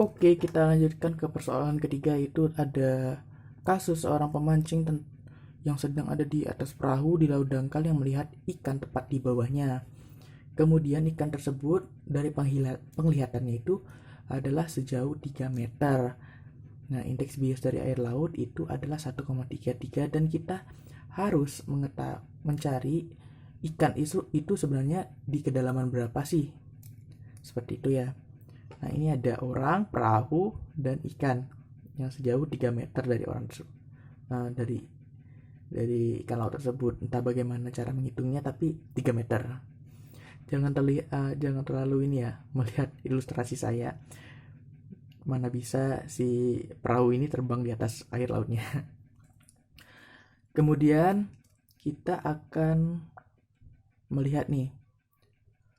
Oke, kita lanjutkan ke persoalan ketiga. Itu ada kasus seorang pemancing yang sedang ada di atas perahu di laut dangkal yang melihat ikan tepat di bawahnya. Kemudian ikan tersebut dari penglihatannya itu adalah sejauh 3 meter. Nah, indeks bias dari air laut itu adalah 1,33 dan kita harus mencari ikan itu sebenarnya di kedalaman berapa sih? Seperti itu ya. Nah, ini ada orang, perahu, dan ikan yang sejauh 3 meter dari orang tersebut. Dari ikan laut tersebut. Entah bagaimana cara menghitungnya, tapi 3 meter. Jangan terlalu ini ya, melihat ilustrasi saya. Mana bisa si perahu ini terbang di atas air lautnya. Kemudian kita akan melihat nih.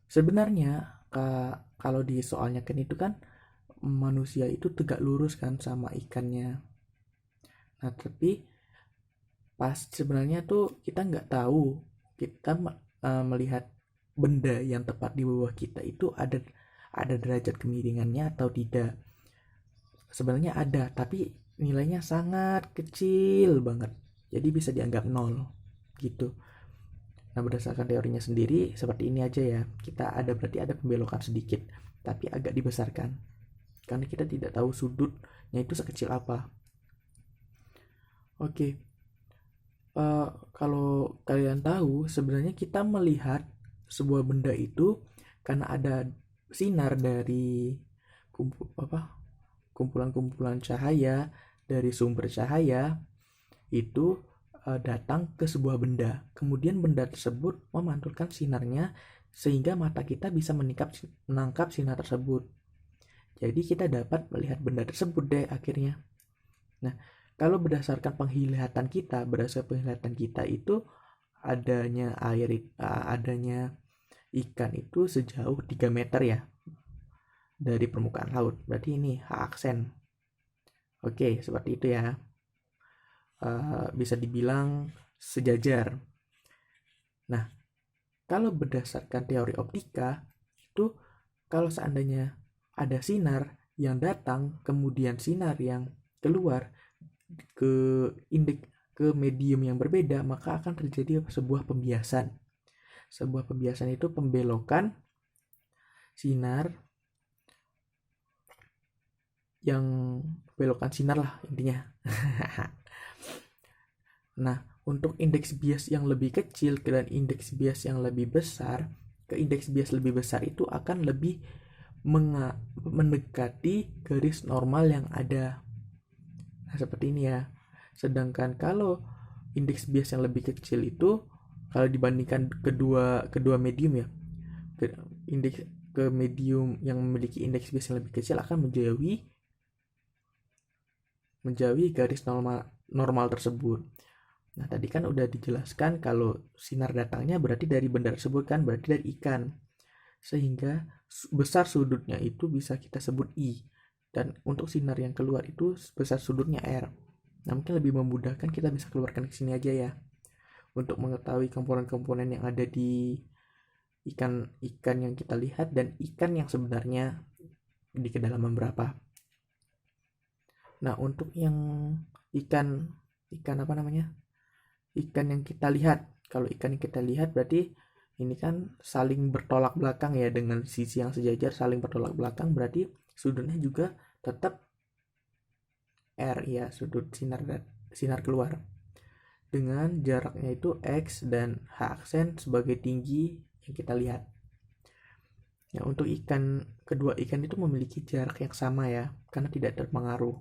Sebenarnya kalau di soalnya kan itu kan manusia itu tegak lurus kan sama ikannya. Nah, tapi pas sebenarnya tuh kita nggak tahu, kita melihat benda yang tepat di bawah kita itu ada derajat kemiringannya atau tidak. Sebenarnya ada, tapi nilainya sangat kecil banget. Jadi bisa dianggap nol gitu. Nah, berdasarkan teorinya sendiri seperti ini aja ya. Berarti ada pembelokan sedikit, tapi agak dibesarkan. Karena kita tidak tahu sudutnya itu sekecil apa. Oke. Kalau kalian tahu, sebenarnya kita melihat sebuah benda itu karena ada sinar dari kumpulan-kumpulan cahaya dari sumber cahaya itu datang ke sebuah benda. Kemudian benda tersebut memantulkan sinarnya sehingga mata kita bisa menangkap sinar tersebut. Jadi kita dapat melihat benda tersebut deh akhirnya. Nah, kalau berdasarkan penglihatan kita itu adanya ikan itu sejauh 3 meter ya dari permukaan laut. Berarti ini H aksen. Oke, seperti itu ya. Bisa dibilang sejajar. Nah, kalau berdasarkan teori optika itu kalau seandainya ada sinar yang datang kemudian sinar yang keluar ke medium yang berbeda, maka akan terjadi sebuah pembiasan. Sebuah pembiasan itu pembelokan sinar lah intinya. Nah, untuk indeks bias yang lebih kecil dan indeks bias yang lebih besar, ke indeks bias lebih besar itu akan lebih mendekati garis normal yang ada. Nah, seperti ini ya. Sedangkan kalau indeks bias yang lebih kecil itu kalau dibandingkan kedua medium ya, ke medium yang memiliki indeks bias yang lebih kecil akan menjauhi garis normal tersebut. Nah, tadi kan udah dijelaskan kalau sinar datangnya berarti dari benda tersebut kan, berarti dari ikan. Sehingga besar sudutnya itu bisa kita sebut I. Dan untuk sinar yang keluar itu besar sudutnya R. Nah, mungkin lebih memudahkan kita bisa keluarkan ke sini aja ya. Untuk mengetahui komponen-komponen yang ada di ikan yang kita lihat dan ikan yang sebenarnya di kedalaman berapa. Nah, untuk yang ikan apa namanya? Ikan yang kita lihat. Kalau ikan yang kita lihat berarti ini kan saling bertolak belakang ya, dengan sisi yang sejajar saling bertolak belakang, berarti sudutnya juga tetap R ya, sudut sinar keluar. Dengan jaraknya itu X dan H aksen sebagai tinggi yang kita lihat. Ya, untuk kedua ikan itu memiliki jarak yang sama ya, karena tidak terpengaruh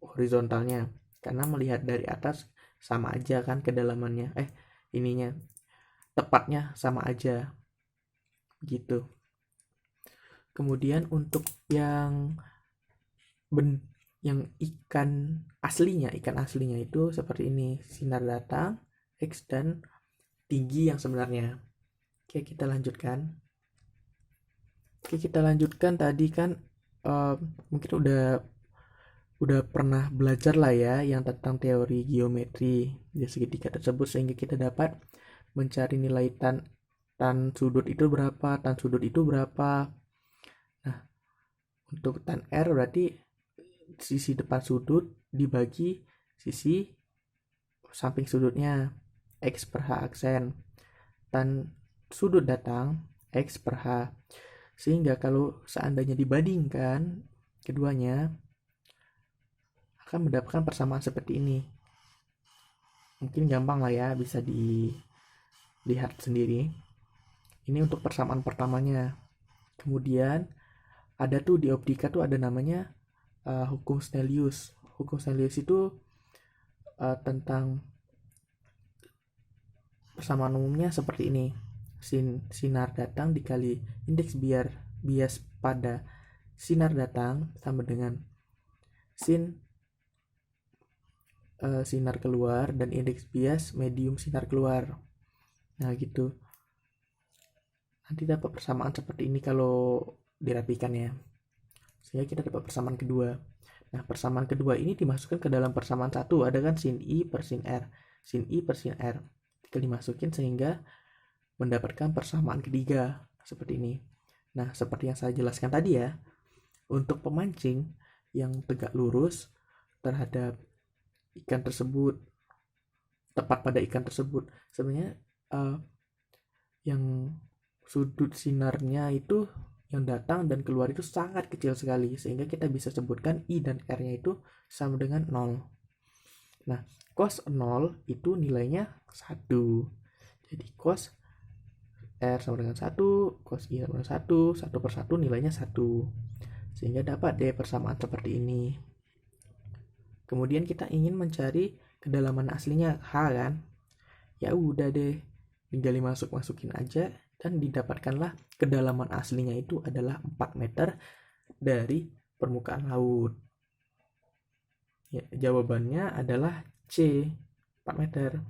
horizontalnya, karena melihat dari atas sama aja kan kedalamannya, tepatnya sama aja gitu. Kemudian untuk yang ikan aslinya itu seperti ini, sinar datang X dan tinggi yang sebenarnya. Oke, kita lanjutkan. Tadi kan mungkin udah pernah belajar lah ya yang tentang teori geometri di segitiga tersebut, sehingga kita dapat mencari nilai tan tan sudut itu berapa, tan sudut itu berapa. Nah, untuk tan R berarti sisi depan sudut dibagi sisi samping sudutnya, X per H aksen. Tan sudut datang, X per H. Sehingga kalau seandainya dibandingkan keduanya, akan mendapatkan persamaan seperti ini. Mungkin gampang lah ya, bisa dilihat sendiri. Ini untuk persamaan pertamanya. Kemudian ada tuh di optika tuh ada namanya hukum Snellius. Hukum Snellius itu tentang persamaan umumnya seperti ini. Sinar datang dikali indeks bias pada sinar datang sama dengan sin sinar keluar dan indeks bias medium sinar keluar. Nah gitu. Nanti dapat persamaan seperti ini kalau dirapikan ya. Sehingga kita dapat persamaan kedua. Nah, persamaan kedua ini dimasukkan ke dalam persamaan satu. Ada kan sin I per sin R. Sin I per sin R. Kita dimasukin sehingga mendapatkan persamaan ketiga. Seperti ini. Nah, seperti yang saya jelaskan tadi ya. Untuk pemancing yang tegak lurus terhadap ikan tersebut, tepat pada ikan tersebut, sebenarnya yang sudut sinarnya itu yang datang dan keluar itu sangat kecil sekali, sehingga kita bisa sebutkan I dan R-nya itu sama dengan 0. Nah, cos 0 itu nilainya 1. Jadi cos R sama dengan 1, cos I sama dengan 1, 1 per 1 nilainya 1. Sehingga dapat deh persamaan seperti ini. Kemudian kita ingin mencari kedalaman aslinya H kan? Ya udah deh, tinggal masukin aja dan didapatkanlah kedalaman aslinya itu adalah 4 meter dari permukaan laut. Ya, jawabannya adalah C, 4 meter.